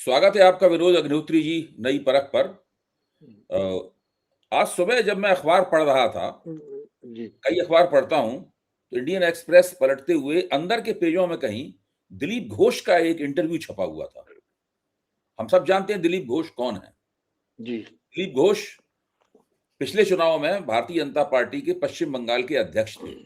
स्वागत है आपका विनोद अग्निहोत्री जी नई परख पर। आज सुबह जब मैं अखबार पढ़ रहा था, जी। कई अखबार पढ़ता हूं, तो इंडियन एक्सप्रेस पलटते हुए अंदर के पेजों में कहीं दिलीप घोष का एक इंटरव्यू छपा हुआ था। हम सब जानते हैं दिलीप घोष कौन है। जी। दिलीप घोष पिछले चुनाव में भारतीय जनता पार्टी के पश्चिम बंगाल के अध्यक्ष थे।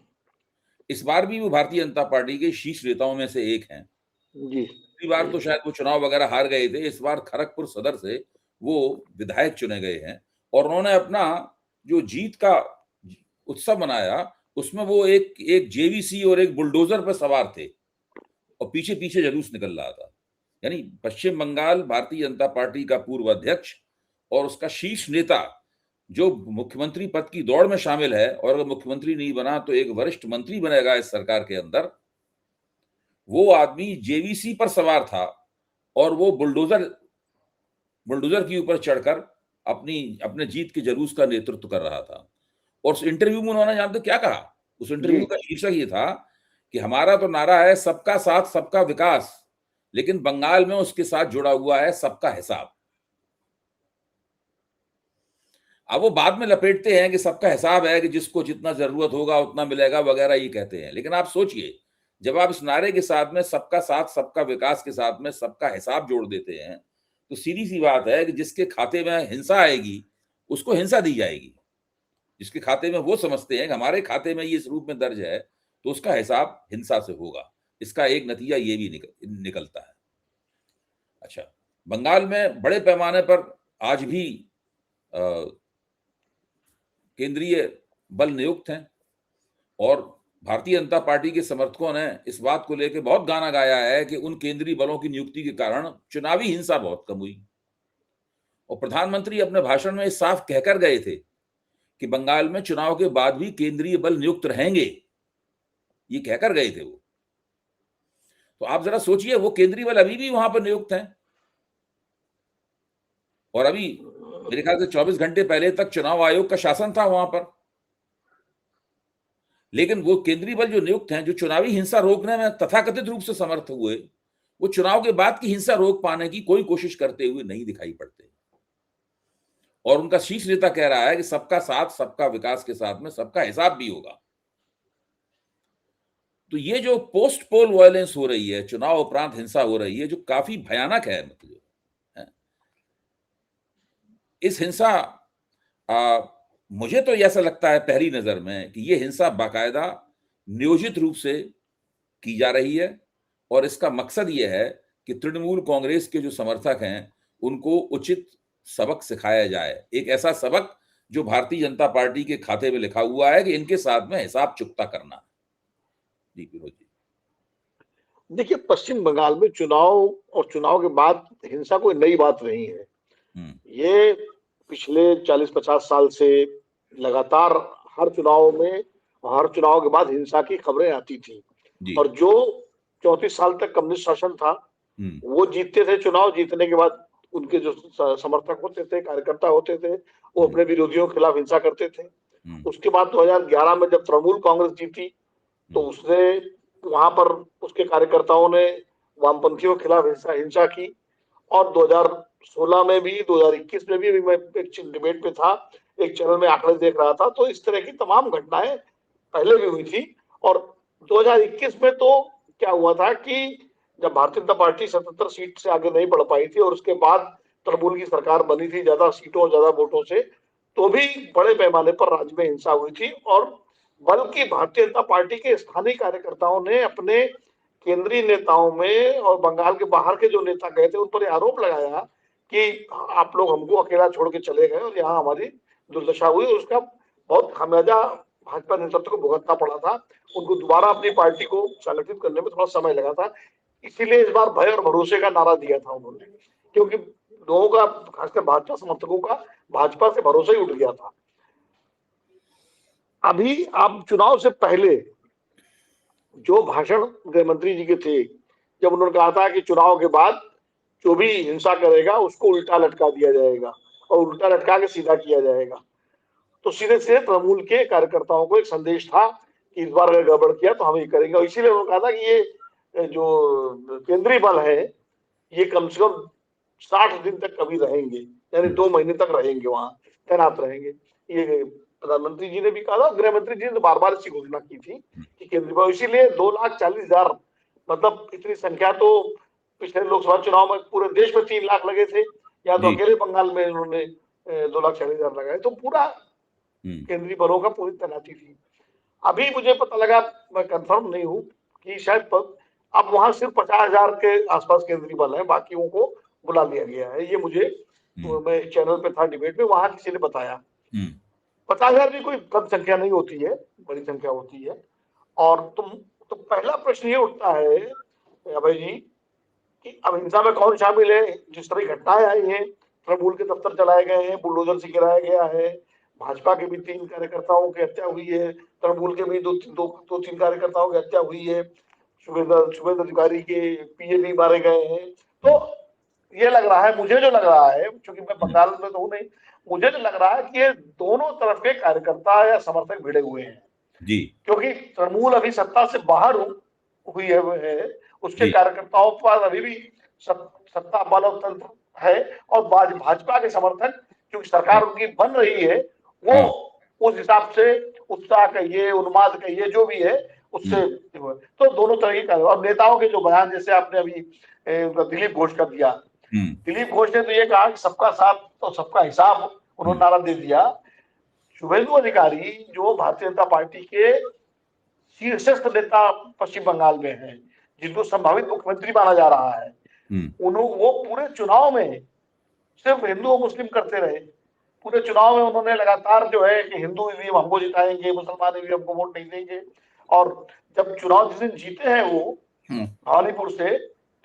इस बार भी वो भारतीय जनता पार्टी के शीर्ष नेताओं में से एक हैं। जी। पिछली बार तो शायद वो चुनाव वगैरह हार गए थे, इस बार खड़गपुर सदर से वो विधायक चुने गए हैं और उन्होंने अपना जो जीत का उत्सव मनाया, उसमें वो एक जेवीसी और एक बुलडोजर पर सवार थे और पीछे पीछे जुलूस निकल रहा था। यानी पश्चिम बंगाल भारतीय जनता पार्टी का पूर्व अध्यक्ष और उसका शीर्ष नेता जो मुख्यमंत्री पद की दौड़ में शामिल है, और अगर मुख्यमंत्री नहीं बना तो एक वरिष्ठ मंत्री बनेगा इस सरकार के अंदर, वो आदमी जेवीसी पर सवार था और वो बुलडोजर के ऊपर चढ़कर अपने जीत के जुलूस का नेतृत्व कर रहा था। और उस इंटरव्यू में उन्होंने जानते क्या कहा? उस इंटरव्यू का शीर्षक ये था कि हमारा तो नारा है सबका साथ सबका विकास, लेकिन बंगाल में उसके साथ जुड़ा हुआ है सबका हिसाब। अब वो बाद में लपेटते हैं कि सबका हिसाब है कि जिसको जितना जरूरत होगा उतना मिलेगा वगैरह, ये कहते हैं। लेकिन आप सोचिए, जब आप इस नारे के साथ में सबका साथ सबका विकास के साथ में सबका हिसाब जोड़ देते हैं, तो सीधी सी बात है कि जिसके खाते में हिंसा आएगी उसको हिंसा दी जाएगी। जिसके खाते में वो समझते हैं कि हमारे खाते में ये इस रूप में दर्ज है, तो उसका हिसाब हिंसा से होगा। इसका एक नतीजा ये भी निकलता है। अच्छा, बंगाल में बड़े पैमाने पर आज भी केंद्रीय बल नियुक्त हैं और भारतीय जनता पार्टी के समर्थकों ने इस बात को लेकर बहुत गाना गाया है कि उन केंद्रीय बलों की नियुक्ति के कारण चुनावी हिंसा बहुत कम हुई। और प्रधानमंत्री अपने भाषण में साफ कहकर गए थे कि बंगाल में चुनाव के बाद भी केंद्रीय बल नियुक्त रहेंगे, ये कहकर गए थे वो। तो आप जरा सोचिए, वो केंद्रीय बल अभी भी वहां पर नियुक्त हैं और अभी मेरे ख्याल से 24 घंटे पहले तक चुनाव आयोग का शासन था वहां पर। लेकिन वो केंद्रीय बल जो नियुक्त हैं, जो चुनावी हिंसा रोकने में तथाकथित रूप से समर्थ हुए, वो चुनाव के बाद की हिंसा रोक पाने की कोई कोशिश करते हुए नहीं दिखाई पड़ते। और उनका शीर्ष नेता कह रहा है कि सबका साथ सबका विकास के साथ में सबका हिसाब भी होगा। तो ये जो पोस्ट पोल वायलेंस हो रही है, चुनाव उपरांत हिंसा हो रही है, जो काफी भयानक है, मतलब इस हिंसा मुझे तो ऐसा लगता है पहली नजर में कि ये हिंसा बाकायदा नियोजित रूप से की जा रही है और इसका मकसद ये है कि तृणमूल कांग्रेस के जो समर्थक हैं उनको उचित सबक सिखाया जाए। एक ऐसा सबक जो भारतीय जनता पार्टी के खाते में लिखा हुआ है कि इनके साथ में हिसाब चुकता करना। जी विनोद जी। देखिए, पश्चिम बंगाल में चुनाव और चुनाव के बाद हिंसा कोई नई बात नहीं है। ये पिछले 40-50 साल से लगातार हर चुनाव में, हर चुनाव के बाद हिंसा की खबरें आती थी। और जो 34 साल तक कम्युनिस्ट शासन था, वो जीतते थे चुनाव, जीतने के बाद उनके जो समर्थक होते थे, कार्यकर्ता होते थे, वो अपने विरोधियों के खिलाफ हिंसा करते थे। उसके बाद 2011 में जब तृणमूल कांग्रेस जीती, तो उसने वहां पर उसके कार्यकर्ताओं ने वामपंथियों के खिलाफ हिंसा की। और 2016 में भी, 2021 में भी मैं एक डिबेट में था, एक चैनल में आंकड़े देख रहा था, तो इस तरह की तमाम घटनाएं पहले भी हुई थी। और 2021 में तो क्या हुआ था कि जब भारतीय जनता पार्टी 77 सीट से आगे नहीं बढ़ पाई थी और उसके बाद तृणमूल की सरकार बनी थी ज्यादा सीटों और ज्यादा वोटों से, तो भी बड़े पैमाने पर राज्य में हिंसा हुई थी। और बल्कि भारतीय जनता पार्टी के स्थानीय कार्यकर्ताओं ने अपने केंद्रीय नेताओं में और बंगाल के बाहर के जो नेता गए थे उन पर आरोप लगाया कि आप लोग हमको अकेला छोड़ के चले गए और यहाँ हमारी दुर्दशा हुई। उसका बहुत खामियाजा भाजपा नेतृत्व को भुगतना पड़ा था। उनको दोबारा अपनी पार्टी को संगठित करने में थोड़ा समय लगा था। इसीलिए इस बार भय और भरोसे का नारा दिया था उन्होंने, क्योंकि लोगों का, खासकर भाजपा समर्थकों का, भाजपा से भरोसा ही उठ गया था। अभी आप चुनाव से पहले जो भाषण गृह मंत्री जी के थे, जब उन्होंने कहा था कि चुनाव के बाद जो भी हिंसा करेगा उसको उल्टा लटका दिया जाएगा और उल्टा लटका के सीधा किया जाएगा, तो सीधे सीधे तृणमूल के कार्यकर्ताओं को एक संदेश था कि इस बार अगर गड़बड़ किया तो हम ये करेंगे। इसीलिए उन्होंने कहा था कि ये जो केंद्रीय बल है, ये कम से कम 60 दिन तक कभी रहेंगे, यानी 2 महीने तक रहेंगे, वहां तैनात रहेंगे। ये प्रधानमंत्री जी ने भी कहा था, गृह मंत्री जी ने बार बार इसकी घोषणा की थी कि केंद्रीय, इसीलिए 2,40,000, मतलब इतनी संख्या तो पिछले लोकसभा चुनाव में पूरे देश में 3 लाख लगे थे, या तो अकेले बंगाल में उन्होंने 2,40,000 लगाए, तो पूरा केंद्रीय बलों का पूरी तैनाती थी। अभी मुझे पता लगा, मैं कंफर्म नहीं हूँ, कि शायद अब वहां सिर्फ 50,000 के आसपास केंद्रीय बल है, बाकियों को बुला लिया गया है। ये मुझे, मैं चैनल पे था डिबेट में, वहां किसी ने बताया। 50,000 भी कोई कम संख्या नहीं होती है, बड़ी संख्या होती है। और तो पहला प्रश्न ये उठता है अभय जी, कि अब हिंसा में कौन शामिल है। जिस तरह की घटनाएं आई हैं, तृणमूल के दफ्तर जलाए गए हैं, बुलडोजर से गिराया गया है, भाजपा के भी 3 कार्यकर्ताओं की हत्या हुई है, तृणमूल के भी 2-3 कार्यकर्ताओं की हत्या हुई है, शुभेंद्र अधिकारी के पीए भी मारे गए हैं। तो ये लग रहा है, मुझे जो लग रहा है, क्योंकि मैं बंगाल में तो हूं नहीं, मुझे जो लग रहा है कि ये दोनों तरफ के कार्यकर्ता या समर्थक भिड़े हुए हैं जी, क्योंकि तृणमूल अभी सत्ता से बाहर हुई है, उसके कार्यकर्ताओं पर अभी भी सत्ता बलतंत्र है, और भाजपा के समर्थक, क्योंकि सरकार उनकी बन रही है, वो उस हिसाब से उत्साह कहिए, उन्माद कहिए, जो भी है, उससे तो दोनों तरह की। और नेताओं के जो बयान, जैसे आपने अभी दिलीप घोष का दिया, दिलीप घोष ने तो ये कहा कि सबका साथ तो सबका हिसाब, उन्होंने नारा दे दिया। शुभेंदु अधिकारी जो भारतीय जनता पार्टी के शीर्षस्थ नेता पश्चिम बंगाल में हैं, जिनको संभावित मुख्यमंत्री माना जा रहा है, वो पूरे चुनाव में सिर्फ हिंदू और मुस्लिम करते रहे। पूरे चुनाव में उन्होंने लगातार जो है कि हिंदू ईवीएम हमको जिताएंगे, मुसलमान ईवीएम हमको वोट नहीं देंगे। और जब चुनाव जिस दिन जीते हैं वो भवानीपुर से,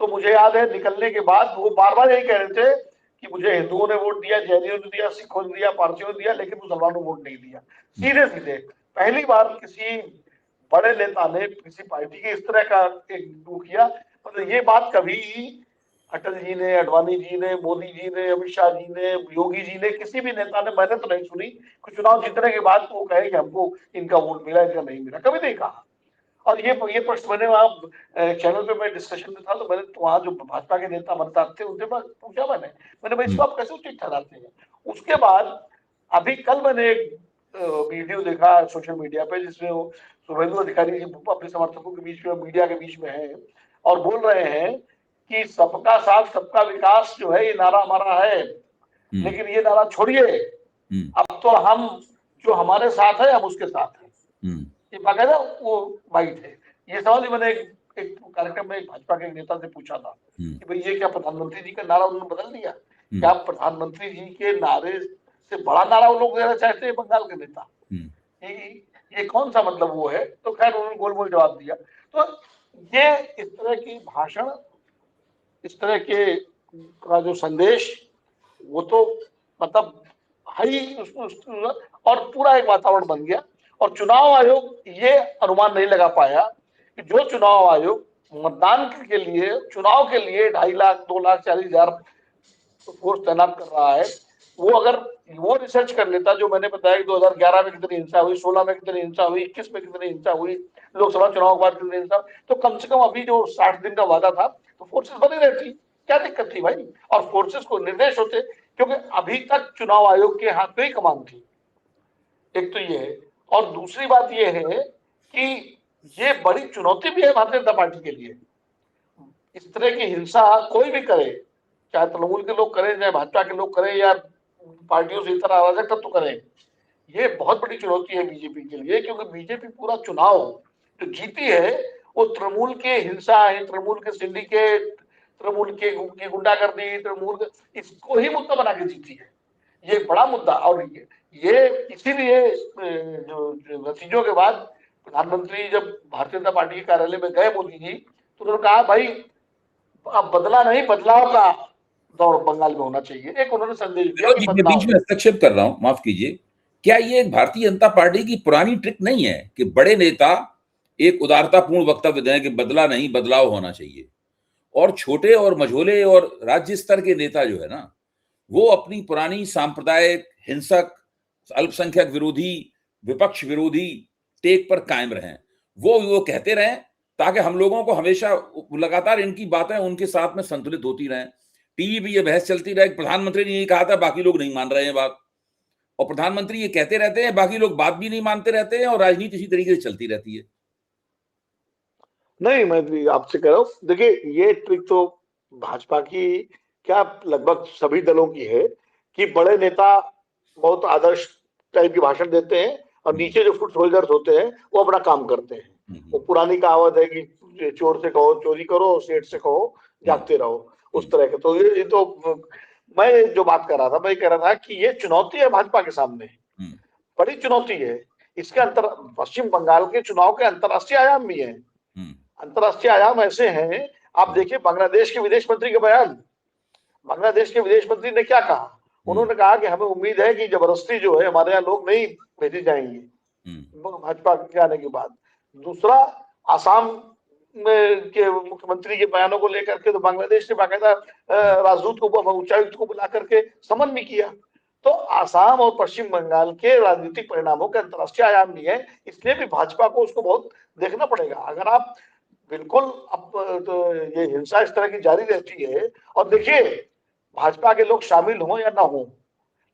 तो मुझे याद है निकलने के बाद वो बार बार यही कह रहे थे कि मुझे हिंदुओं ने वोट दिया, जैनियों ने दिया, सिखों ने दिया, पारसियों ने दिया, लेकिन मुसलमानों ने वोट नहीं दिया। सीधे सीधे पहली बार किसी बड़े नेता ने किसी पार्टी के इस तरह का एक किया। मतलब ये बात कभी अटल जी ने, अडवाणी जी ने, मोदी जी ने, अमित शाह जी ने, योगी जी ने, किसी भी नेता ने, मैंने तो नहीं सुनी कि चुनाव जीतने के बाद वो कहे कि हमको इनका वोट मिला, इनका नहीं मिला, कभी नहीं कहा। और ये प्रश्न मैंने वहां चैनल पे मैं डिस्कशन में था, तो मैंने वहां जो भाजपा के नेता मंत्री थे उनसे पूछा, मैंने भाई इसको आप कैसे उचित ठहराते हैं। उसके बाद अभी कल मैंने एक वीडियो देखा सोशल मीडिया पे, जिसमें वो शुभेंदु अधिकारी जी अपने समर्थकों के बीच में, मीडिया के बीच में है, और बोल रहे हैं कि सबका साथ सबका विकास जो है, ये नारा हमारा है, लेकिन ये नारा छोड़िए, अब तो हम जो हमारे साथ है, हम उसके साथ हैं। ये बाकायदा वो बाइट है। ये सवाल ही मैंने एक कार्यक्रम में एक भाजपा के नेता से पूछा था कि भाई ये क्या प्रधानमंत्री जी का नारा उन्होंने बदल दिया, क्या प्रधानमंत्री जी के नारे से बड़ा नारा वो लोग देना चाहते हैं बंगाल के नेता, ये कौन सा मतलब वो है। तो खैर उन्होंने गोल गोल जवाब दिया। तो ये इस तरह की भाषण, इस तरह के का जो संदेश, वो तो मतलब है ही उसको, और पूरा एक वातावरण बन गया। और चुनाव आयोग ये अनुमान नहीं लगा पाया कि जो चुनाव आयोग मतदान के लिए, चुनाव के लिए 2.5 लाख 2,40,000 फोर्स तैनात कर रहा है, वो अगर वो रिसर्च कर लेता, जो मैंने बताया कि 2011 में कितनी हिंसा हुई, 16 में कितनी हिंसा हुई, 21 में कितनी हिंसा हुई, लोकसभा चुनाव के बाद कितनी हिंसा, तो कम से कम अभी जो 60 दिन का वादा था, तो फोर्सेस बनी रहती, क्या दिक्कत थी भाई। और फोर्सेस को निर्देश होते, क्योंकि अभी तक चुनाव आयोग के हाथ में ही कमान थी। एक तो ये है, और दूसरी बात ये है कि ये बड़ी चुनौती भी है भारतीय जनता पार्टी के लिए। इस तरह की हिंसा कोई भी करे, चाहे तृणमूल के लोग करें, चाहे भाजपा के लोग करें, या पार्टियों से इस तरह अराजक तत्व करें, ये बहुत बड़ी चुनौती है बीजेपी के लिए। क्योंकि बीजेपी पूरा चुनाव जो जीती है, वो तृणमूल के हिंसा है, तृणमूल के सिंडिकेट, तृणमूल के गुंडागर्दी, तृणमूल इसको ही मुद्दा बना के जीती है। ये एक बड़ा मुद्दा। और ये इसीलिए जो नतीजों के बाद प्रधानमंत्री जब भारतीय जनता पार्टी के कार्यालय में गए मोदी जी, तो उन्होंने कहा भाई अब बदला नहीं, बदलाव का दौर बंगाल में होना चाहिए। एक उन्होंने संदेश दिया कि मैं बीच में हस्तक्षेप कर रहा हूं, माफ कीजिए। क्या ये भारतीय जनता पार्टी की पुरानी ट्रिक नहीं है कि बड़े नेता एक उदारतापूर्ण वक्तव्य दें कि बदला नहीं, बदलाव होना चाहिए, और छोटे और मझोले और राज्य स्तर के नेता जो है ना, वो अपनी पुरानी सांप्रदायिक, हिंसक, अल्पसंख्यक विरोधी, विपक्ष विरोधी टेक पर कायम रहें। वो कहते रहें ताकि हम लोगों को हमेशा लगातार इनकी बातें उनके साथ में संतुलित होती रहें। टीवी पे ये बहस चलती रहे, प्रधानमंत्री ने यही कहा था, बाकी लोग नहीं मान रहे हैं बात, और प्रधानमंत्री ये कहते रहते हैं, बाकी लोग बात भी नहीं मानते रहते हैं, और राजनीति इसी तरीके से चलती रहती है। नहीं, मैं भी आपसे कह रहा हूँ, देखिए ये ट्रिक तो भाजपा की क्या लगभग सभी दलों की है कि बड़े नेता बहुत आदर्श टाइप की भाषण देते हैं और नीचे जो फुट सोल्जर्स होते हैं वो अपना काम करते हैं। वो पुरानी कहावत है कि चोर से कहो चोरी करो, सेठ से कहो जागते रहो, उस तरह के। तो ये तो मैं जो बात कर रहा था, मैं कह रहा था कि ये चुनौती है भाजपा के सामने, बड़ी चुनौती है। इसके अंतर पश्चिम बंगाल के चुनाव के अंतर्राष्ट्रीय आयाम भी है। अंतर्राष्ट्रीय आयाम ऐसे हैं, आप देखिए बांग्लादेश के विदेश मंत्री का बयान। बांग्लादेश के विदेश मंत्री ने क्या कहा? उन्होंने कहा कि हमें उम्मीद है कि जबरदस्ती जो है हमारे यहाँ लोग नहीं भेजे जाएंगे भाजपा के आने के बाद। दूसरा, आसाम में के मुख्यमंत्री के बयानों को लेकर के तो बांग्लादेश ने बाकायदा राजदूत को, उच्चायुक्त को बुला करके समन भी किया। तो आसाम और पश्चिम बंगाल के राजनीतिक परिणामों के अंतर्राष्ट्रीय आयाम भी है, इसलिए भी भाजपा को उसको बहुत देखना पड़ेगा। अगर आप बिल्कुल अब तो ये हिंसा इस तरह की जारी रहती है, और देखिए भाजपा के लोग शामिल हों या ना हो,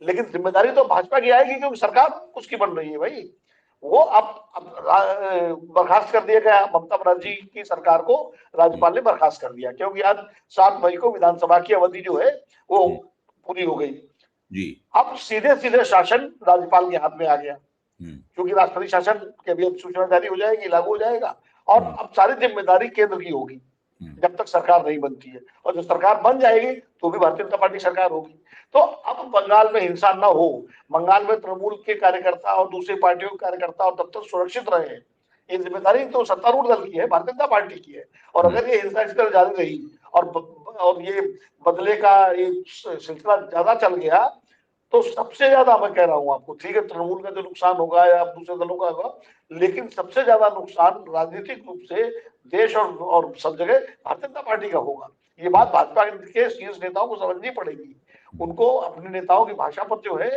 लेकिन जिम्मेदारी तो भाजपा की आएगी क्योंकि सरकार उसकी बन रही है भाई। वो अब बर्खास्त कर दिया गया, ममता बनर्जी की सरकार को राज्यपाल ने बर्खास्त कर दिया, क्योंकि आज 7 मई को विधानसभा की अवधि जो है वो पूरी हो गई जी। अब सीधे सीधे शासन राज्यपाल के हाथ में आ गया, क्योंकि राष्ट्रपति शासन के भी सूचना जारी हो जाएगी, लागू हो जाएगा, और अब सारी जिम्मेदारी केंद्र की होगी जब तक सरकार नहीं बनती है। और जब सरकार बन जाएगी तो भी भारतीय जनता पार्टी सरकार होगी। तो अब बंगाल में हिंसा न हो, बंगाल में तृणमूल के कार्यकर्ता और दूसरी पार्टियों के कार्यकर्ता और दफ्तर सुरक्षित रहे, ये जिम्मेदारी तो सत्तारूढ़ दल की है, भारतीय जनता पार्टी की है। और अगर ये हिंसा इस तरह जारी रही और ये बदले का ये सिलसिला ज्यादा चल गया, तो सबसे ज्यादा मैं कह रहा हूं आपको, ठीक है तृणमूल का जो नुकसान होगा या दूसरे दलों का होगा, लेकिन सबसे ज्यादा नुकसान राजनीतिक रूप से देश और सब जगह भारतीय जनता पार्टी का होगा। ये बात भाजपा के शीर्ष नेताओं को समझनी पड़ेगी। उनको अपने नेताओं की भाषा पर जो है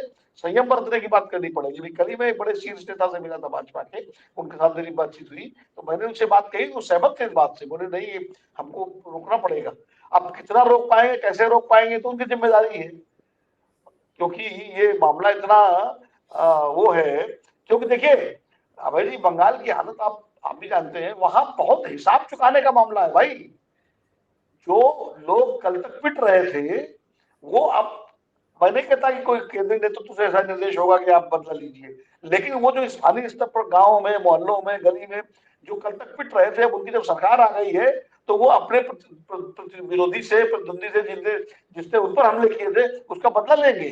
संयम बरतने की बात करनी पड़ेगी। कल ही मैं एक बड़े शीर्ष नेता से मिला था भाजपा के, उनके साथ मेरी बातचीत हुई, तो मैंने उनसे बात कही, वो सहमत थे इस बात से, बोले नहीं हमको रोकना पड़ेगा। अब कितना रोक पाएंगे, कैसे रोक पाएंगे, तो उनकी जिम्मेदारी है, क्योंकि ये मामला इतना वो है। क्योंकि देखिए अभय जी, बंगाल की हालत आप भी जानते हैं, वहां बहुत हिसाब चुकाने का मामला है भाई। जो लोग कल तक पिट रहे थे वो अब, मैं नहीं कहता कि कोई केंद्रीय नेतृत्व से ऐसा निर्देश होगा कि आप बदला लीजिए, लेकिन वो जो स्थानीय स्तर पर गांव में, मोहल्लों में, गली में जो कल तक पिट रहे थे, अब उनकी जब सरकार आ गई है तो वो अपने विरोधी से, प्रतिद्वंदी से, जिसने उन पर हमले किए थे उसका बदला लेंगे।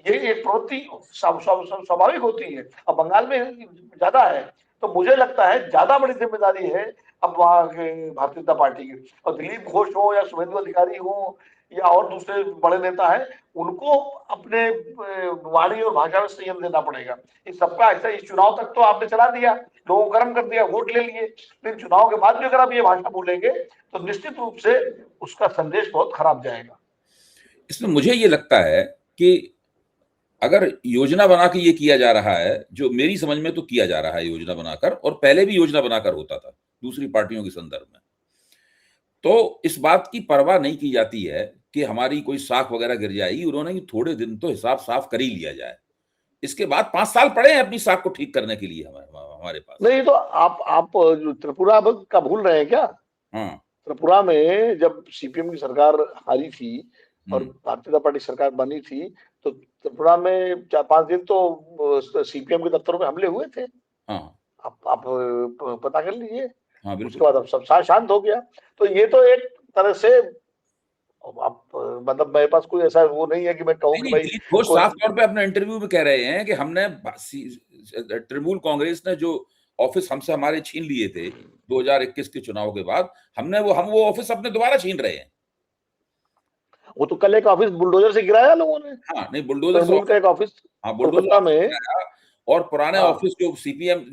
ये एक प्रवृत्ति स्वाभाविक होती है। अब बंगाल में ज्यादा है, तो मुझे लगता है ज्यादा बड़ी जिम्मेदारी है अब वहां भारतीय जनता पार्टी की। और दिलीप घोष हो या शुभेंदु अधिकारी हो या और दूसरे बड़े नेता हैं, उनको अपने वाणी और भाषा में संयम देना पड़ेगा। इस सबका ऐसा, इस चुनाव तक तो आपने चला दिया, लोगों को गर्म कर दिया, वोट ले लिए, लेकिन चुनाव के बाद भी अगर आप ये भाषा बोलेंगे तो निश्चित रूप से उसका संदेश बहुत खराब जाएगा। इसमें मुझे ये लगता है कि अगर योजना बना के ये किया जा रहा है, जो मेरी समझ में तो किया जा रहा है योजना बनाकर, और पहले भी योजना बनाकर होता था दूसरी पार्टियों के संदर्भ में, तो इस बात की परवाह नहीं की जाती है कि हमारी कोई साख वगैरह गिर जाएगी। उन्होंने कि थोड़े दिन तो हिसाब साफ कर ही लिया जाए, इसके बाद 5 साल पड़े हैं अपनी साख को ठीक करने के लिए हमारे पास। नहीं तो आप जो त्रिपुरा का भूल रहे हैं क्या? हाँ, त्रिपुरा में जब सीपीएम की सरकार हारी थी और भारतीय जनता पार्टी सरकार बनी थी, तो त्रिपुरा में 4-5 दिन तो सीपीएम के दफ्तरों में हमले हुए थे। हाँ, आप पता कर लीजिए। हाँ, उसके बाद अब सब शांत हो गया। तो ये तो एक तरह से आप, मतलब मेरे पास कोई ऐसा वो नहीं है कि मैं कहूँ कि भाई दिलीप घोष साफ तौर पे अपने इंटरव्यू में कह रहे हैं कि हमने तृणमूल कांग्रेस ने जो ऑफिस हमसे हमारे छीन लिए थे 2021 के चुनाव के बाद, हम वो ऑफिस अपने दोबारा छीन रहे हैं। वो तो कल एक ऑफिस बुलडोजर से गिराया लोगों ने। हाँ, नहीं बुलडोजर तृणमूल का एक ऑफिस, हाँ बुलडोजर में, और पुराने ऑफिस जो सीपीएम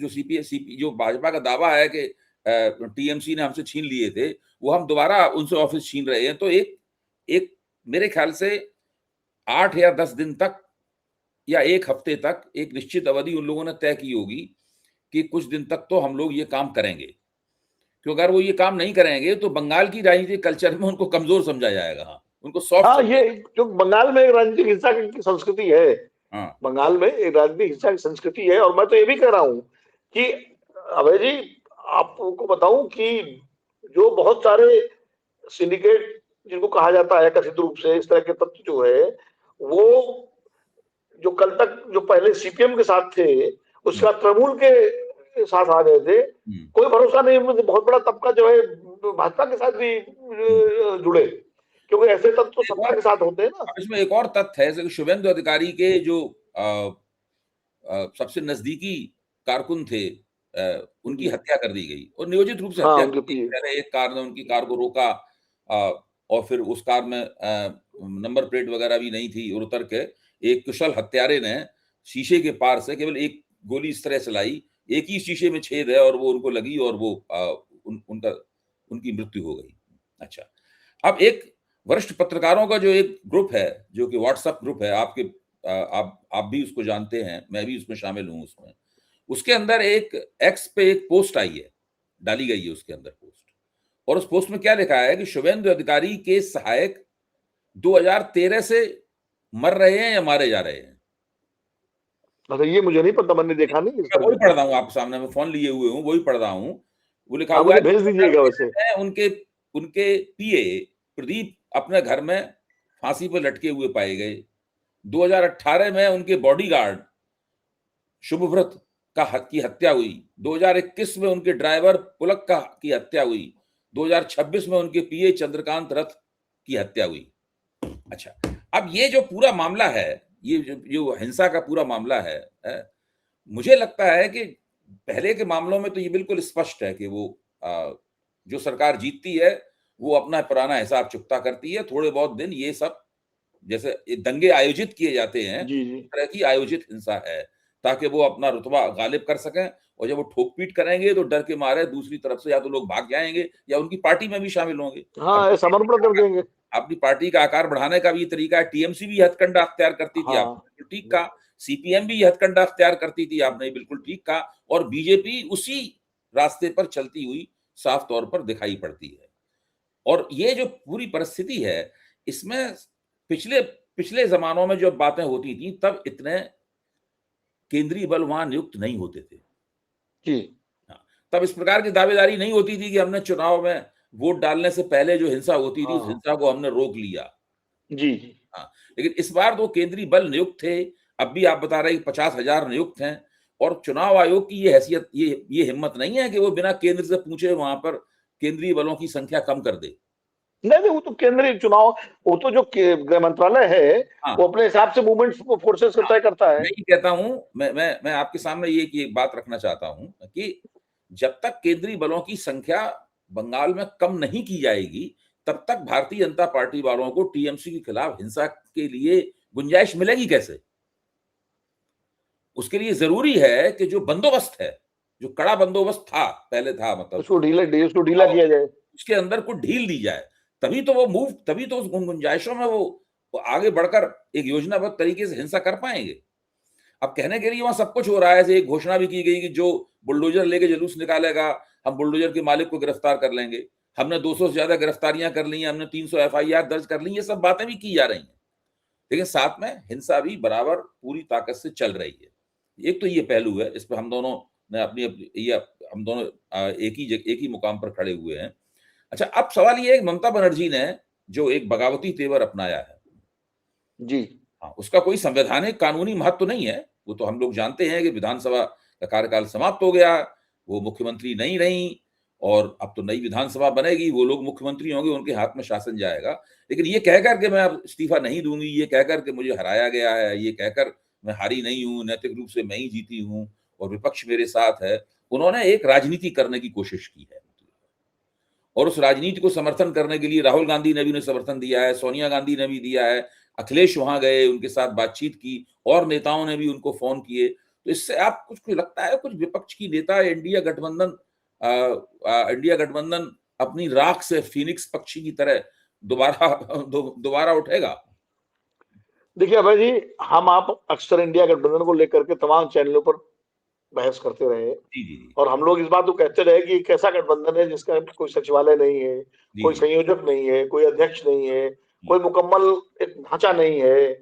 जो भाजपा का दावा है कि टीएमसी ने हमसे छीन लिए थे, वो हम दोबारा उनसे ऑफिस छीन रहे हैं। तो एक मेरे ख्याल से 8 या 10 दिन तक या 1 हफ्ते तक एक निश्चित अवधि उन लोगों ने तय की होगी कि कुछ दिन तक तो हम लोग ये काम करेंगे, क्योंकि अगर वो ये काम नहीं करेंगे तो बंगाल की राजनीतिक कल्चर में उनको कमजोर समझा जाएगा। हाँ, उनको सॉफ्ट। हाँ, ये जो बंगाल में राजनीतिक हिंसा की संस्कृति है, हाँ बंगाल में एक राजनीतिक हिंसा की संस्कृति है। और मैं तो ये भी कह रहा हूँ कि अभय जी, आपको बताऊं कि जो बहुत सारे सिंडिकेट जिनको कहा जाता है कथित रूप से, इस तरह के तत्व जो है, वो जो कल तक जो पहले सीपीएम के साथ थे, उसके बाद तृणमूल के साथ आ गए थे, कोई भरोसा नहीं, उनमें बहुत बड़ा तबका जो है भाजपा के साथ भी जुड़े, क्योंकि ऐसे तत्व तो सत्ता के साथ होते हैं ना। इसमें एक और तथ्य है कि शुभेंदु अधिकारी के जो सबसे नजदीकी कारकुन थे, उनकी हत्या कर दी गई और नियोजित रूप से हाँ, हत्या उनके की गई। पीए। पहले एक कार ने उनकी कार को रोका, और फिर उस कार में नंबर प्लेट वगैरह भी नहीं थी, और उतर के एक कुशल हत्यारे ने शीशे के पार से केवल एक गोली इस तरह चलाई, एक ही शीशे में छेद है, और वो उनको लगी और वो उनकी मृत्यु हो गई। अच्छा, अब एक वरिष्ठ पत्रकारों का जो एक ग्रुप है, जो कि व्हाट्सएप ग्रुप है, आप भी उसको जानते हैं, मैं भी उसमें शामिल हूं उसमें। उसके अंदर एक एक्स पे एक पोस्ट आई है, डाली गई है उसके अंदर पोस्ट, और उस पोस्ट में क्या लिखा है कि शुभेंदु अधिकारी के सहायक 2013 से मर रहे हैं या मारे जा रहे हैं। अच्छा, ये मुझे नहीं पता, मैंने देखा नहीं इस मैं पर वही भी। पढ़ रहा हूँ आपके सामने, मैं फोन लिए हुए हूँ, वही पढ़ रहा हूँ। वो लिखा हाँ, हुआ मुझे है भेज दीजिएगा वैसे। 2013 में उनके उनके पीए प्रदीप अपने घर में फांसी पर लटके हुए पाए गए। 2018 में उनके बॉडीगार्ड शुभव्रत की हत्या हुई। 2021 में उनके ड्राइवर पुलक की हत्या हुई। 2026 में उनके पीए चंद्रकांत रथ की हत्या हुई। अच्छा, अब ये जो पूरा मामला है, ये जो हिंसा का पूरा मामला है, मुझे लगता है कि पहले के मामलों में तो ये बिल्कुल स्पष्ट है कि वो जो सरकार जीतती है वो अपना पुराना हिसाब चुकता करती है। थोड़े बहुत दिन ये सब जैसे दंगे आयोजित किए जाते हैं, जी जी। उस तरह की आयोजित हिंसा है, ताकि वो अपना रुतबा गालिब कर सकें। और जब वो ठोक पीट करेंगे तो डर के मारे दूसरी तरफ से या तो लोग भाग जाएंगे या उनकी पार्टी में भी शामिल होंगे। हाँ, ये समर्पण कर देंगे। अपनी पार्टी का आकार बढ़ाने का भी तरीका है। टीएमसी भी हथकंडा अख्तियार करती थी, आपने हाँ, बिल्कुल ठीक कहा। सीपीएम भी हथकंडा अख्तियार करती थी, आपने बिल्कुल ठीक कहा। और बीजेपी उसी रास्ते पर चलती हुई साफ तौर पर दिखाई पड़ती है। और ये जो पूरी परिस्थिति है, इसमें पिछले पिछले जमानों में जो बातें होती थी, तब इतने केंद्रीय बल वहां नियुक्त नहीं होते थे। जी हाँ, तब इस प्रकार की दावेदारी नहीं होती थी कि हमने चुनाव में वोट डालने से पहले जो हिंसा होती थी, उस हाँ। हिंसा को हमने रोक लिया। जी जी। हाँ, लेकिन इस बार तो केंद्रीय बल नियुक्त थे। अब भी आप बता रहे हैं 50,000 नियुक्त हैं, और चुनाव आयोग की ये हैसियत, ये हिम्मत नहीं है कि वो बिना केंद्र से पूछे वहां पर केंद्रीय बलों की संख्या कम कर दे। नहीं नहीं, वो तो केंद्रीय चुनाव, वो तो जो गृह मंत्रालय है, हाँ, वो अपने हिसाब से मूवमेंट फोर्सेस को हाँ, तय करता है। मैं ये कहता हूं, मैं आपके सामने ये बात रखना चाहता हूं कि जब तक केंद्रीय बलों की संख्या बंगाल में कम नहीं की जाएगी, तब तक भारतीय जनता पार्टी वालों को टीएमसी के खिलाफ हिंसा के लिए गुंजाइश मिलेगी कैसे। उसके लिए जरूरी है कि जो बंदोबस्त है, जो कड़ा बंदोबस्त था, पहले था, मतलब उसको ढीला किया जाए। उसके अंदर कुछ ढील दी जाए। तभी तो उस गुंजाइशों में वो आगे बढ़कर एक योजनाबद्ध तरीके से हिंसा कर पाएंगे। अब कहने के लिए वहां सब कुछ हो रहा है। ऐसे एक घोषणा भी की गई कि जो बुलडोजर लेके जुलूस निकालेगा, हम बुलडोजर के मालिक को गिरफ्तार कर लेंगे। हमने 200 से ज्यादा गिरफ्तारियां कर ली हैं, हमने 300 एफआईआर दर्ज कर ली, ये सब बातें भी की जा रही हैं, लेकिन साथ में हिंसा भी बराबर पूरी ताकत से चल रही है। एक तो ये पहलू है, इस पर हम दोनों ने अपनी ये हम दोनों एक ही मुकाम पर खड़े हुए हैं। अच्छा, अब सवाल ये है, ममता बनर्जी ने जो एक बगावती तेवर अपनाया है, जी हाँ, उसका कोई संवैधानिक कानूनी महत्व तो नहीं है। वो तो हम लोग जानते हैं कि विधानसभा का कार्यकाल समाप्त हो गया, वो मुख्यमंत्री नहीं रही, और अब तो नई विधानसभा बनेगी, वो लोग मुख्यमंत्री होंगे, उनके हाथ में शासन जाएगा। लेकिन ये कहकर के मैं अब इस्तीफा नहीं दूंगी, ये कहकर के मुझे हराया गया है, ये कहकर मैं हारी नहीं हूं, नैतिक रूप से मैं ही जीती हूं और विपक्ष मेरे साथ है, उन्होंने एक राजनीति करने की कोशिश की है। और उस राजनीति को समर्थन करने के लिए राहुल गांधी ने भी उन्हें समर्थन दिया है, सोनिया गांधी ने भी दिया है, अखिलेश वहां गए, उनके साथ बातचीत की, और नेताओं ने भी उनको फोन किए। तो इससे आप कुछ लगता है कुछ विपक्ष की नेता, इंडिया गठबंधन अपनी राख से फीनिक्स पक्षी की तरह दोबारा उठेगा? देखिए अभय जी, हम आप अक्सर इंडिया गठबंधन को लेकर के तमाम चैनलों पर बहस करते रहे, जी जी जी और हम लोग इस बात को कहते रहे कि एक ऐसा गठबंधन है जिसका कोई सचिवालय नहीं है, जी कोई जी संयोजक नहीं है, कोई अध्यक्ष नहीं है, कोई मुकम्मल एक ढांचा नहीं है,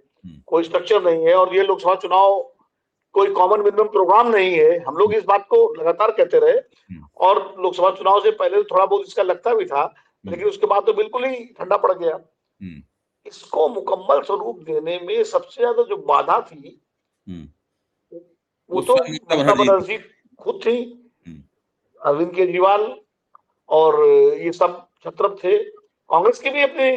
कोई स्ट्रक्चर नहीं है, और ये लोकसभा चुनाव कोई कॉमन मिनिमम प्रोग्राम नहीं है। हम लोग इस बात को लगातार कहते रहे, और लोकसभा चुनाव से पहले थोड़ा बहुत इसका लगता भी था, लेकिन उसके बाद तो बिल्कुल ही ठंडा पड़ गया। इसको मुकम्मल स्वरूप देने में सबसे ज्यादा जो बाधा थी वो तो ममता बनर्जी खुद थी, अरविंद केजरीवाल और ये सब छत्रप थे। कांग्रेस की भी अपनी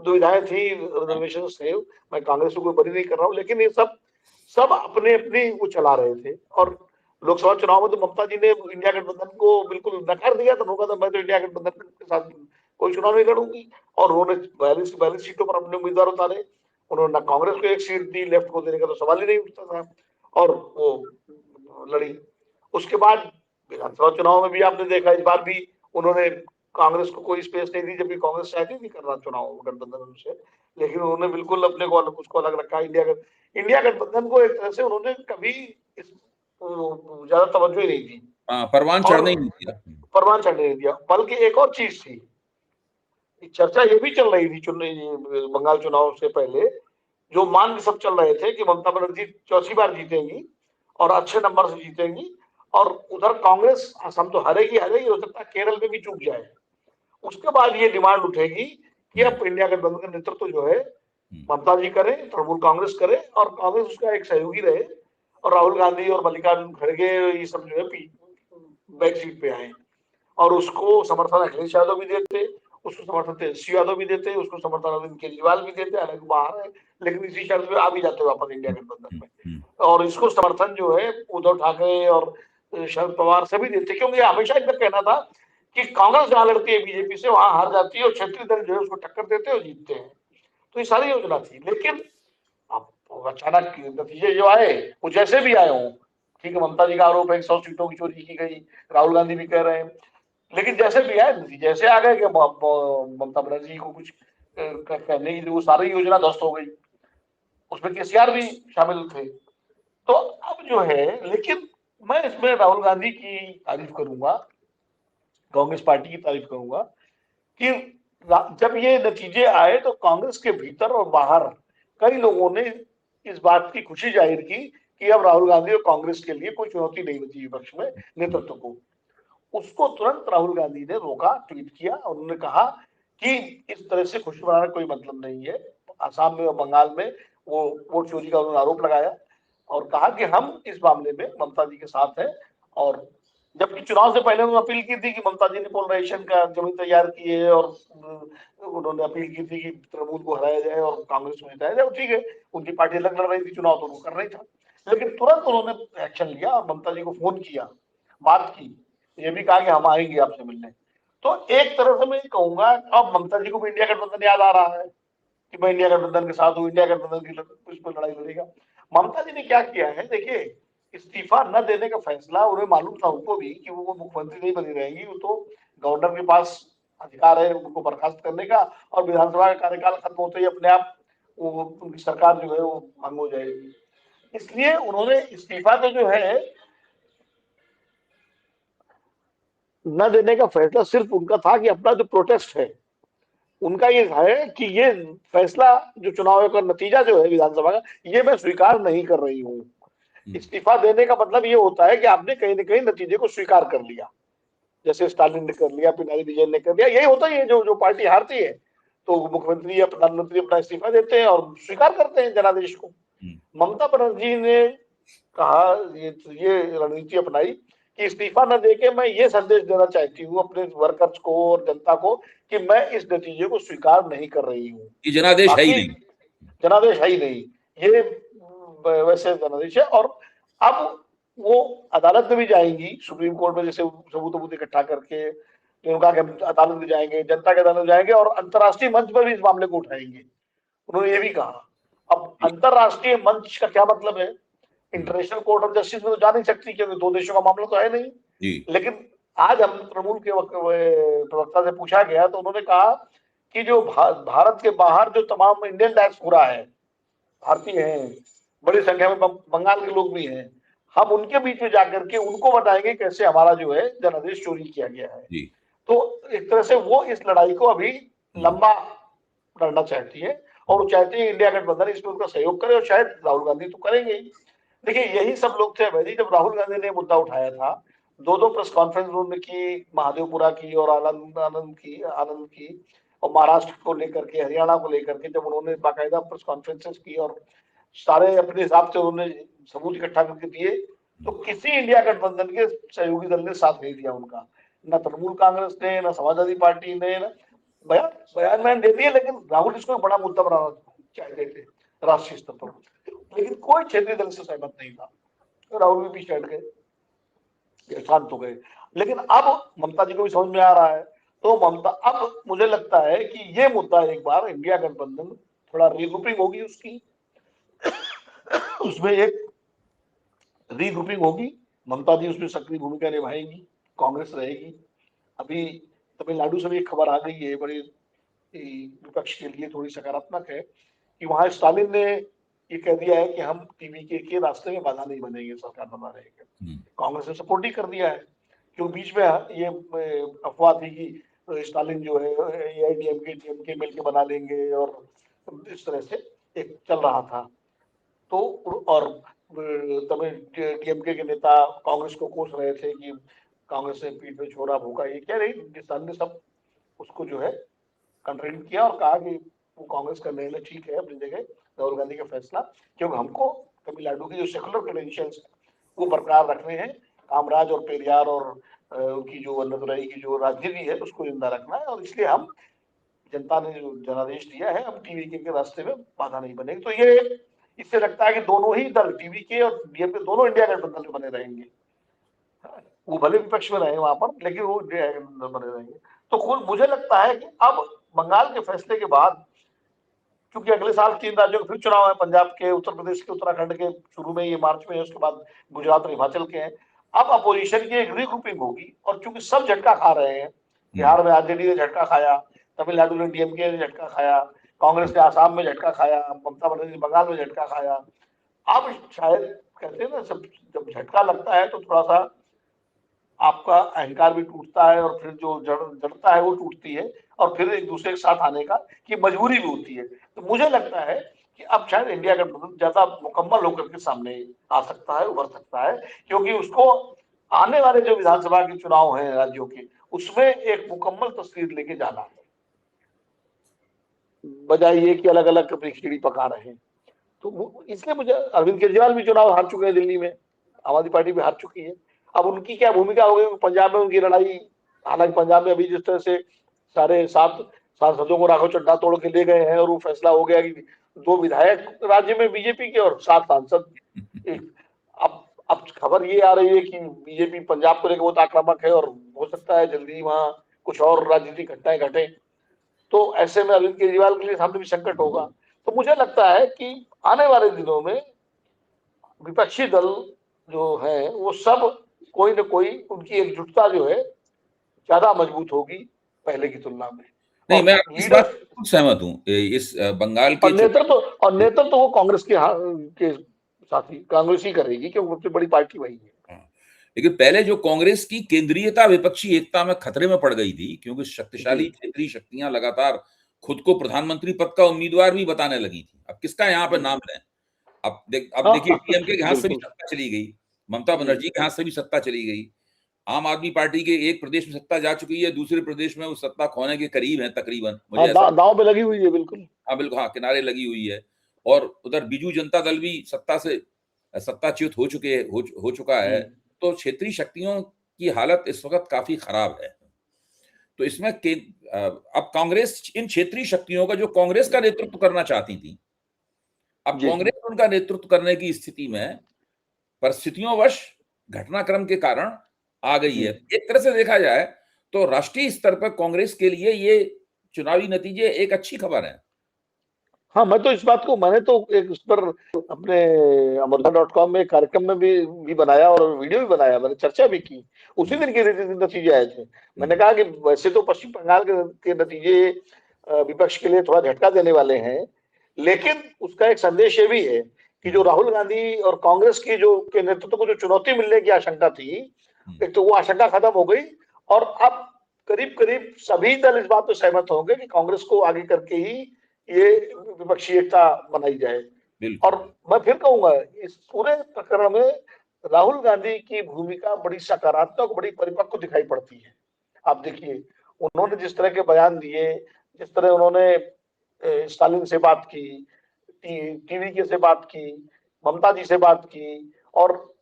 दुविधाएं थी, रिजर्वेशन थे, मैं कांग्रेस को कोई बरी नहीं कर रहा हूँ, लेकिन ये सब अपने अपनी वो चला रहे थे। और लोकसभा चुनाव में तो ममता जी ने इंडिया गठबंधन को बिल्कुल नकार दिया था, होगा था मैं तो इंडिया गठबंधन के साथ कोई चुनाव नहीं लड़ूंगी, और उन्होंने 42 सीटों पर अपने उम्मीदवार उतारे। उन्होंने ना कांग्रेस को एक सीट दी, लेफ्ट को देने का तो सवाल ही नहीं उठता था, और वो लड़ी। उसके बाद विधानसभा चुनाव में भी आपने देखा, इस बार भी उन्होंने कांग्रेस को कोई स्पेस नहीं दी, जबकि कांग्रेस चाहती थी करना चुनाव गठबंधन से, लेकिन उन्होंने बिल्कुल अपने को उसको अलग रखा। इंडिया गठबंधन को एक तरह से उन्होंने कभी ज्यादा तवज्जो ही नहीं दी, परवान चढ़ने ही नहीं दिया, परवान चढ़ने नहीं दिया। बल्कि एक और चीज थी, चर्चा ये भी चल रही थी बंगाल चुनाव से पहले, जो मान सब चल रहे थे कि ममता बनर्जी चौथी बार जीतेंगी और अच्छे नंबर से जीतेंगी, और उधर कांग्रेस असम तो हारेगी, हो सकता है केरल में भी चूक जाए। उसके बाद ये डिमांड उठेगी कि अब इंडिया गठबंधन का नेतृत्व जो है ममता जी करे, तृणमूल कांग्रेस करे, और कांग्रेस उसका एक सहयोगी रहे, और राहुल गांधी और मल्लिकार्जुन खड़गे ये सब जो है बैक सीट पे आए, और उसको समर्थन अखिलेश यादव भी देते, उसको समर्थन तेजस्वी यादव भी देते, उसको समर्थन अरविंद केजरीवाल भी देते, हालांकि बाहर है, लेकिन इसी शर्त में आ भी जाते वापस इंडिया गठबंधन में। और इसको समर्थन जो है उद्धव ठाकरे और शरद पवार सभी देते, क्योंकि हमेशा इनका कहना था कि कांग्रेस जहां लड़ती है बीजेपी से वहां हार जाती है, और क्षेत्रीय दल जो है उसको टक्कर देते हैं और जीतते हैं। तो ये सारी योजना थी, लेकिन अब अचानक नतीजे जो आए वो जैसे भी आए हों, ठीक है, ममता जी का आरोप है 100 सीटों की चोरी की गई, राहुल गांधी भी कह रहे हैं, लेकिन जैसे भी आए नतीजे ऐसे आ गए कि ममता बनर्जी को कुछ करने की वो सारी योजना ध्वस्त हो गई, उसमें केसीआर भी शामिल थे। तो अब जो है, लेकिन मैं इसमें राहुल गांधी की तारीफ करूंगा, कांग्रेस पार्टी की तारीफ करूंगा कि जब ये नतीजे आए तो कांग्रेस के भीतर और बाहर कई लोगों ने इस बात की खुशी जाहिर की कि अब राहुल गांधी और कांग्रेस के लिए कोई चुनौती नहीं बची विपक्ष में नेतृत्व को। उसको तुरंत राहुल गांधी ने रोका, ट्वीट किया, और उन्होंने कहा कि इस तरह से खुशी मनाने कोई मतलब नहीं है। आसाम में और बंगाल में वो वोट चोरी का उन्होंने आरोप लगाया और कहा कि हम इस मामले में ममता जी के साथ हैं। और जबकि चुनाव से पहले उन्होंने अपील की थी कि ममता जी ने पोलराइजेशन का जमीन तैयार की है, और उन्होंने अपील की थी कि तृणमूल को हराया जाए और कांग्रेस को जिताया जाए। ठीक है, उनकी पार्टी अलग लड़ रही थी चुनाव, तो वो कर रही था, लेकिन तुरंत उन्होंने एक्शन लिया और ममता जी को फोन किया, बात की, ये भी कहा कि हम आएंगे आपसे मिलने। तो एक तरह से मैं कहूंगा अब ममता जी को भी इंडिया गठबंधन याद आ रहा है कि मैं इंडिया गठबंधन के साथ हूँ, इंडिया गठबंधन की पर लड़ाई लड़ेगा। ममता जी ने क्या किया है, देखिए, इस्तीफा न देने का फैसला उन्हें मालूम था उनको भी कि वो मुख्यमंत्री नहीं बनी रहेंगी, वो तो गवर्नर के पास अधिकार है उनको बर्खास्त करने का, और विधानसभा का कार्यकाल खत्म होते ही अपने आप वो उनकी सरकार जो है वो भंग हो जाएगी। इसलिए उन्होंने इस्तीफा तो जो है न देने का फैसला सिर्फ उनका था कि अपना जो प्रोटेस्ट है उनका ये है कि ये फैसला जो चुनाव का नतीजा जो है विधानसभा का, ये मैं स्वीकार नहीं कर रही हूँ। इस्तीफा देने का मतलब ये होता है कि आपने कहीं ना कहीं नतीजे को स्वीकार कर लिया, जैसे स्टालिन ने कर लिया, पिनाकी विजयन ने कर लिया। यही होता है, जो पार्टी हारती है तो मुख्यमंत्री या प्रधानमंत्री अपना इस्तीफा देते हैं और स्वीकार करते हैं जनादेश को। ममता बनर्जी ने कहा, ये रणनीति अपनाई कि इस्तीफा न देके मैं ये संदेश देना चाहती हूँ अपने वर्कर्स को और जनता को कि मैं इस नतीजे को स्वीकार नहीं कर रही हूँ, जनादेश है ही नहीं, जनादेश है ही नहीं, ये वैसे जनादेश है। और अब वो अदालत में भी जाएंगी, सुप्रीम कोर्ट में, जैसे सबूत इकट्ठा करके उनका अदालत में जाएंगे, जनता के अदालत में जाएंगे, और अंतर्राष्ट्रीय मंच पर भी इस मामले को उठाएंगे। उन्होंने ये भी कहा। अब अंतर्राष्ट्रीय मंच का क्या मतलब है, इंटरनेशनल कोर्ट ऑफ जस्टिस में तो जा नहीं सकती क्योंकि दो देशों का मामला तो है नहीं। लेकिन आज हम तृणमूल के प्रवक्ता से पूछा गया तो उन्होंने कहा कि जो भारत के बाहर जो तमाम इंडियन डायस्पोरा है, भारतीय हैं, बड़ी संख्या में बंगाल के लोग भी हैं, हम उनके बीच में जाकर के उनको बताएंगे कैसे हमारा जो है जनादेश चोरी किया गया है। तो एक तरह से वो इस लड़ाई को अभी लंबा लड़ना चाहती है और वो चाहती है इंडिया गठबंधन इसमें उनका सहयोग करे, और शायद राहुल गांधी तो करेंगे ही। देखिए यही सब लोग थे अभय, जब राहुल गांधी ने मुद्दा उठाया था, दो प्रेस कॉन्फ्रेंस उन्होंने की, महादेवपुरा की और आनंद की और महाराष्ट्र को लेकर के, हरियाणा को लेकर के, जब उन्होंने बाकायदा प्रेस कॉन्फ्रेंसेस की और सारे अपने हिसाब से उन्होंने सबूत इकट्ठा करके दिए, तो किसी इंडिया गठबंधन के सहयोगी दल ने साथ नहीं दिया उनका, न तृणमूल कांग्रेस ने, न समाजवादी पार्टी ने, न बयान मैंने दे दिए, लेकिन राहुल इसको एक बड़ा मुद्दा बनाना चाहते थे राष्ट्रीय स्तर पर, लेकिन कोई क्षेत्रीय दल से सहमत नहीं था, तो राहुल भी पीछे हट गए, शांत हो गए। लेकिन अब ममता जी को भी समझ में आ रहा है, तो ममता, अब मुझे लगता है कि ये मुद्दा एक बार इंडिया गठबंधन थोड़ा रीग्रुपिंग होगी उसकी, उसमें एक रीग्रुपिंग होगी, ममता जी उसमें सक्रिय भूमिका निभाएंगी, कांग्रेस रहेगी। अभी तमिलनाडु से भी एक खबर आ गई है, बड़ी विपक्ष के लिए थोड़ी सकारात्मक है, कि वहां स्टालिन ने ये कह दिया है कि हम टीवीके के रास्ते में बाधा नहीं बनेंगे, सरकार बना रहेगी। कांग्रेस ने सपोर्ट ही कर दिया है, क्योंकि बीच में ये अफवाह थी कि स्टालिन जो है एआईडीएमके मिलकर बना लेंगे, और इस तरह से एक चल रहा था। तो और तमिल डीएमके के नेता कांग्रेस को कोस रहे थे कि कांग्रेस ने पीठ में छोड़ा भूखा, ये क्या नहीं, हिंदुस्तान ने सब उसको जो है कंट्रीब्यूट किया और कहा कि वो कांग्रेस का निर्णय ठीक है अपनी जगह, राहुल गांधी का फैसला, क्योंकि हमको तमिलनाडु की जो सेकुलर क्रेडेंशियल्स वो बरकरार रखने हैं, कामराज और पेरियार और उनकी जो अन्नदुराई की जो राजनीति है उसको जिंदा रखना है, और इसलिए हम, जनता ने जो जनादेश दिया है, हम टीवीके के रास्ते में बाधा नहीं बनेगी। तो ये इससे लगता है कि दोनों ही दल, टीवीके और डीएमके, दोनों इंडिया गठबंधन में बने रहेंगे, वो भले विपक्ष में रहे वहां पर, लेकिन वो इंडिया गठबंधन बने रहेंगे। तो कुल मुझे लगता है कि अब बंगाल के फैसले के बाद, क्योंकि अगले साल 3 राज्यों के फिर चुनाव है, पंजाब के, उत्तर प्रदेश के, उत्तराखंड के, शुरू में ये मार्च में है, उसके बाद गुजरात और हिमाचल के हैं। अब अपोजिशन की एक रीग्रुपिंग होगी, और चूंकि सब झटका खा रहे हैं, बिहार में आरजेडी ने झटका खाया, तमिलनाडु ने डीएमके ने झटका खाया, कांग्रेस ने आसाम में झटका खाया, ममता बनर्जी ने बंगाल में झटका खाया। अब शायद कहते हैं ना, सब जब झटका लगता है तो थोड़ा सा आपका अहंकार भी टूटता है, और फिर जो जड़ता है वो टूटती है, और फिर एक दूसरे के साथ आने का की मजबूरी भी होती है। तो मुझे लगता है कि अब शायद इंडिया गठबंधन ज्यादा मुकम्मल होकर के सामने आ सकता है, उभर सकता है, क्योंकि उसको आने वाले जो विधानसभा के चुनाव हैं राज्यों के, उसमें एक मुकम्मल तस्वीर लेके जाना है, बजाय ये कि अलग अलग अपनी खिचड़ी पका रहे हैं। तो इसलिए मुझे, अरविंद केजरीवाल भी चुनाव हार चुके हैं दिल्ली में, आम आदमी पार्टी भी हार चुकी है, अब उनकी क्या भूमिका होगी पंजाब में उनकी लड़ाई। हालांकि पंजाब में अभी जिस तरह से सारे 7 सांसदों को राघव चड्ढा तोड़ के ले गए हैं, और वो फैसला हो गया कि 2 विधायक राज्य में बीजेपी के और 7 सांसद। अब खबर ये आ रही है कि बीजेपी पंजाब को लेकर बहुत आक्रामक है, और हो सकता है जल्दी वहां कुछ और राजनीतिक घटनाएं घटे, तो ऐसे में अरविंद केजरीवाल के लिए सामने भी संकट होगा। तो मुझे लगता है कि आने वाले दिनों में विपक्षी दल जो है वो सब कोई न कोई, उनकी एकजुटता जो है ज्यादा मजबूत होगी पहले की तुलना में। नहीं, मैं इस बात लीडर से सहमत हूँ। इस बंगाल के नेतृत्व तो वो कांग्रेस के साथ ही कांग्रेस ही करेगी, क्योंकि सबसे बड़ी पार्टी वही है। लेकिन पहले जो कांग्रेस की केंद्रीयता विपक्षी एकता में खतरे में पड़ गई थी, क्योंकि शक्तिशाली क्षेत्रीय शक्तियां लगातार खुद को प्रधानमंत्री पद का उम्मीदवार भी बताने लगी थी। अब किसका यहाँ पे नाम लें? अब देखिए, डीएमके के हाथ से भी सत्ता चली गई, ममता बनर्जी के हाथ से भी सत्ता चली गई, आम आदमी पार्टी के एक प्रदेश में सत्ता जा चुकी है, दूसरे प्रदेश में वो सत्ता खोने के करीब है तकरीबन। मुझे दांव पे लगी हुई है, बिल्कुल। हाँ बिल्कुल, हाँ, किनारे लगी हुई है। और उधर बीजू जनता दल भी सत्ताच्युत हो चुका है। तो क्षेत्रीय शक्तियों की हालत इस वक्त काफी खराब है। तो इसमें अब कांग्रेस इन क्षेत्रीय शक्तियों का, जो कांग्रेस का नेतृत्व करना चाहती थी, अब कांग्रेस उनका नेतृत्व करने की स्थिति में परिस्थितियों वश, घटनाक्रम के कारण आ गई है। एक तरह से देखा जाए तो राष्ट्रीय स्तर पर कांग्रेस के लिए ये चुनावी नतीजे एक अच्छी खबर है। हाँ, मैं तो इस बात को, मैंने तो एक उस पर अपने अमरजा.com में कार्यक्रम में भी बनाया और वीडियो भी बनाया, मैंने चर्चा भी की। उसी दिन के नतीजे आए थे। मैंने कहा कि वैसे तो पश्चिम बंगाल के नतीजे विपक्ष के लिए थोड़ा झटका देने वाले हैं, लेकिन उसका एक संदेश ये भी है कि जो राहुल गांधी और कांग्रेस की जो के नेतृत्व को जो चुनौती मिलने की आशंका थी, एक तो वो आशंका खत्म हो गई, और अब करीब करीब सभी दल इस बात पर सहमत होंगे कि कांग्रेस को आगे करके ही ये विपक्षी एकता बनाई जाए। और मैं फिर कहूंगा, इस पूरे प्रकरण में राहुल गांधी की भूमिका बड़ी सकारात्मक, बड़ी परिपक्व दिखाई पड़ती है। आप देखिए, उन्होंने जिस तरह के बयान दिए, जिस तरह उन्होंने स्टालिन से बात की, टीवी से बात की, ममता जी से बात की, और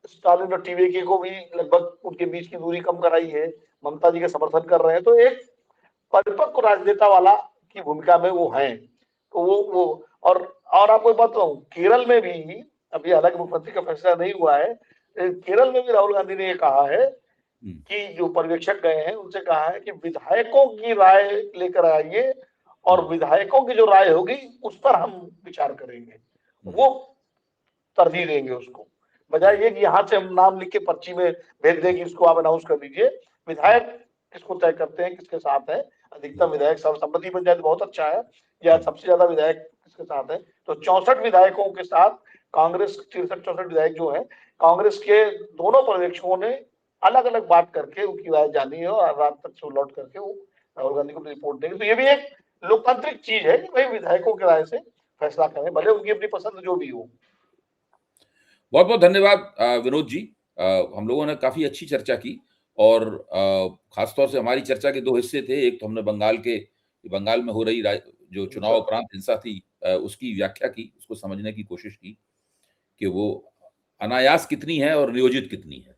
स्टालिन और टीवी को भी लगभग उनके बीच की दूरी कम कराई है, ममता जी का समर्थन कर रहे हैं। तो एक परिपक्व राजनेता वाला की भूमिका में वो हैं। तो वो और आपको एक बात बताऊं, केरल में भी अभी हालांकि मुख्यमंत्री का फैसला नहीं हुआ है, केरल में भी राहुल गांधी ने ये कहा है कि जो पर्यवेक्षक गए हैं उनसे कहा है कि विधायकों की राय लेकर आइए और विधायकों की जो राय होगी उस पर हम विचार करेंगे, वो तरजीह देंगे उसको, बजाय ये कि यहाँ से हम नाम लिख के पर्ची में भेज दें कि इसको आप अनाउंस कर दीजिए। विधायक किसको तय करते हैं किसके साथ है, अधिकतम विधायक सर्वसम्मति बन जाए तो बहुत अच्छा है, या सबसे ज्यादा विधायक किसके साथ है। तो 64 विधायकों के साथ कांग्रेस 63-64 विधायक जो है, कांग्रेस के दोनों पर्यवेक्षकों ने अलग अलग बात करके उनकी राय जानी है और रात तक लौट करके वो राहुल गांधी को रिपोर्ट देंगे। तो ये भी एक लोकतांत्रिक चीज है कि भाई विधायकों की राय से फैसला करें, भले उनकी अपनी पसंद जो भी हो। बहुत बहुत धन्यवाद विनोद जी। हम लोगों ने काफी अच्छी चर्चा की, और खासतौर से हमारी चर्चा के दो हिस्से थे। एक तो हमने बंगाल में हो रही जो चुनाव उपरांत हिंसा थी उसकी व्याख्या की, उसको समझने की कोशिश की कि वो अनायास कितनी है और नियोजित कितनी है।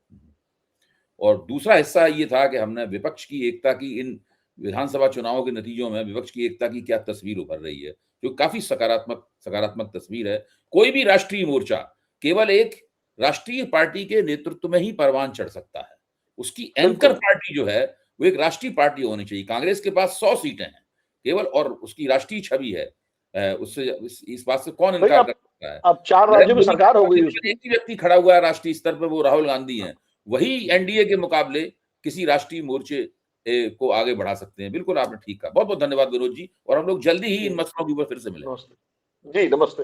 और दूसरा हिस्सा ये था कि हमने विपक्ष की एकता की, इन विधानसभा चुनावों के नतीजों में विपक्ष की एकता की क्या तस्वीर उभर रही है, जो काफी सकारात्मक तस्वीर है। कोई भी राष्ट्रीय मोर्चा केवल एक राष्ट्रीय पार्टी के नेतृत्व में ही परवान चढ़ सकता है। उसकी एंकर पार्टी जो है वो एक राष्ट्रीय पार्टी होनी चाहिए। कांग्रेस के पास 100 सीटें हैं केवल, और उसकी राष्ट्रीय छवि है। उससे इस बात से कौन इनकार कर सकता है। अब 4 राज्यों में सरकार हो गई, एक ही व्यक्ति खड़ा हुआ है राष्ट्रीय स्तर पर, वो राहुल गांधी हैं। वही एनडीए के मुकाबले किसी राष्ट्रीय मोर्चे को आगे बढ़ा सकते हैं। बिल्कुल आपने ठीक कहा। बहुत बहुत धन्यवाद विनोद जी, और हम लोग जल्दी ही इन मसलों के ऊपर फिर से मिलेंगे। जी नमस्ते।